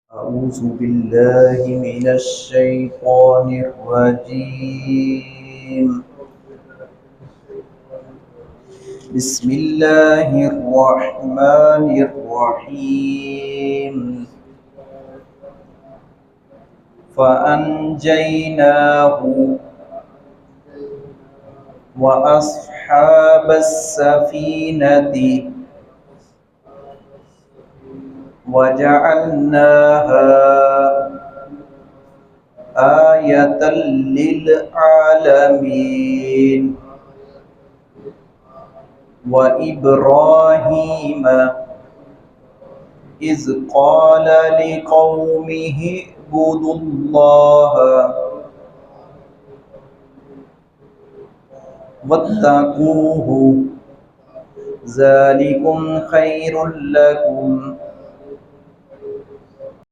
أعوذ بالله من الشيطان الرجيم. بسم الله الرحمن الرحيم. فأنجيناه وأصحاب السفينة وجعلناها آية للعالمين. وإبراهيم إذ قال لقومه اعبدوا الله واتقوه ذلكم خير لكم